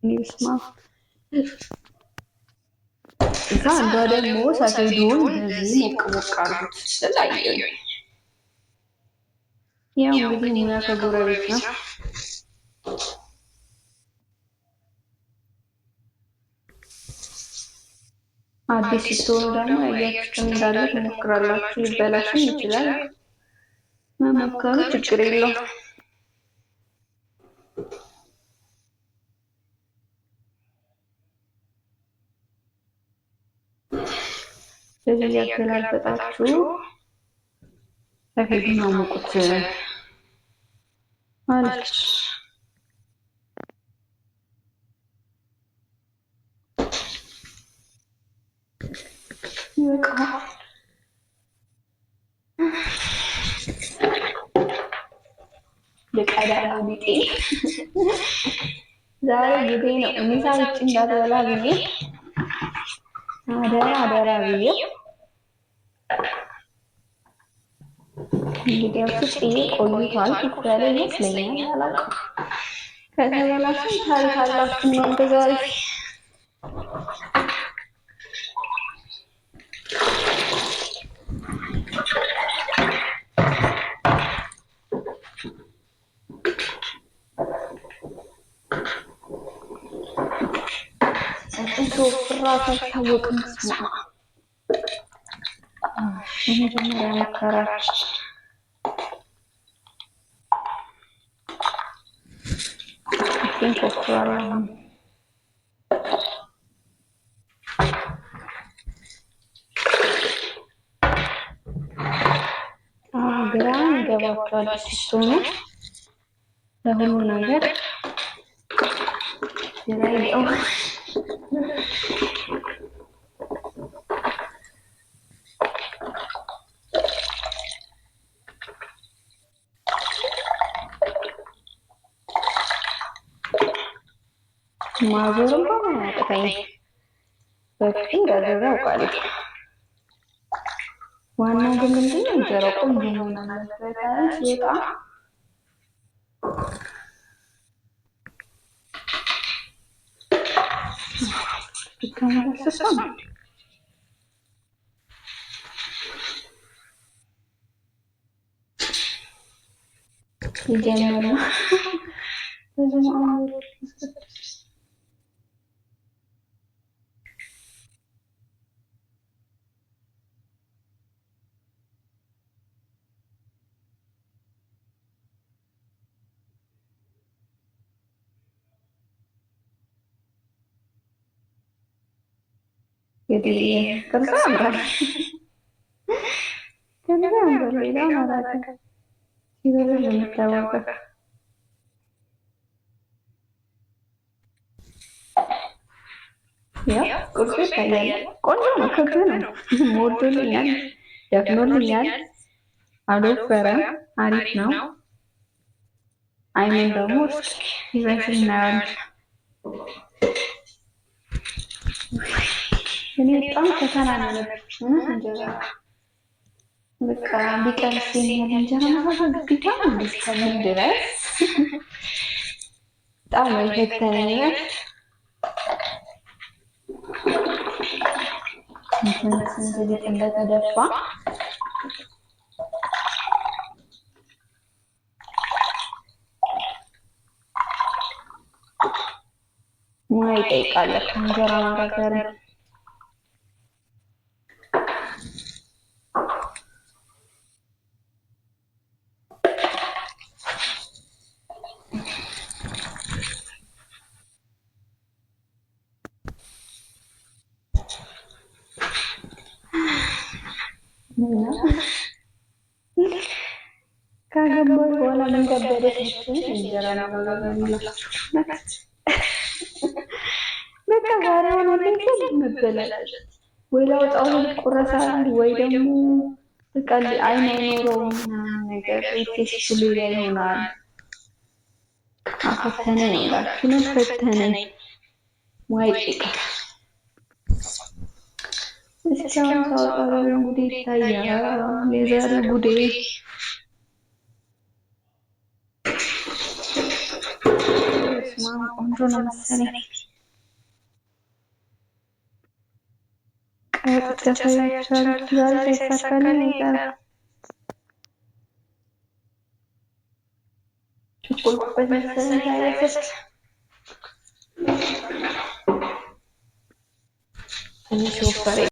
ይስማ እዛ አንዷ ደግሞ ሰፌዱን እንደዚህ ሞቅ ሞቅ አድርጉት ስትል አየሁኝ። ያው እንግዲህ ሙያ ከጎረቤት ነው። አዲስ ስትሆኑ ደግሞ ያያችሁትን እንዳለ ትሞክራላችሁ። ሊበላሽም ይችላል። መሞከሩ ችግር የለውም። ስለዚህ ያገላበጣችሁ ሰፌዱን አሞቁት ማለት ይበቃዋል። ልቀዳ ነው ቢጤ ዛሬ ጊዜ ነው ምሳ ውጭ እንዳትበላ ብዬ አደራ ብዬ እንግዲህ አውጥቼ ቆይቷል። ኩፍ ያለ ይመስለኛል። አላውቅም። ከተበላሽም ታሪክ አላችሁ እናንተ ዛሬ። ፍራሽ አይታወቅም። ስማ የመጀመሪያ ሙከራችን እንቆፍራለን። ግራ ይገባችኋል ስትሆኑ ለሁሉ ነገር ግራ ይገባል። ማዞርም አያቅተኝ በፊት እንደዛ አውቃለሁ። ዋናው ግን ምንድን ነው እንጀራው ቆንጆ መሆን አለበት። ሲወጣ ይከማለስሳ ይጀምራል። እንግዲህ ቅርጻ ያምራል። ከዛ ያምራል። ሌላውን አላውቅም። ሲበላ የሚታወቀው ያው ቁርጡ ይታያል። ቆንጆ ነው። ክብ ነው። ሞልቶልኛል፣ ደፍኖልኛል፣ አልወፈረም። አሪፍ ነው። አይኑን ደግሞ እስኪ ሲበስል እናያለን። እኔ በጣም ፈተና ነው ያለብኝ እንጀራ በቃ ቢቀርስ እንጀራ መጋገር ግዴታ ነው እስከምን ድረስ በጣም የፈተነኝ እንትን እንደተደፋ ሙያ ይጠይቃል እንጀራ መጋገር። ካገባሁ በኋላ ምን ከበደሽ እንጀራ መጋገር የሚላችሁ በቃ ዛሬ ሆነ መበላል ወይ ላውጣው ይቆረሳል ወይ ደግሞ በቃ አይን አይኖረውም ነገር ቴስት ሌላ ይሆናል። አፈተነኝ እላችሁ ፈተነኝ ሙያ ይጠይቃል። እስካሁን ሳወጣ ጉዴ ይታያል። የዛሬ ጉዴ ቆንጆ ነው መሰለኝ። ወጥቼ አሳያችኋለሁ። ዛሬ ሳይሳካልኝ አይቀርም። ችኩልኩበት መሰለኝ ሳይበስል ትንሽ ወፈረ።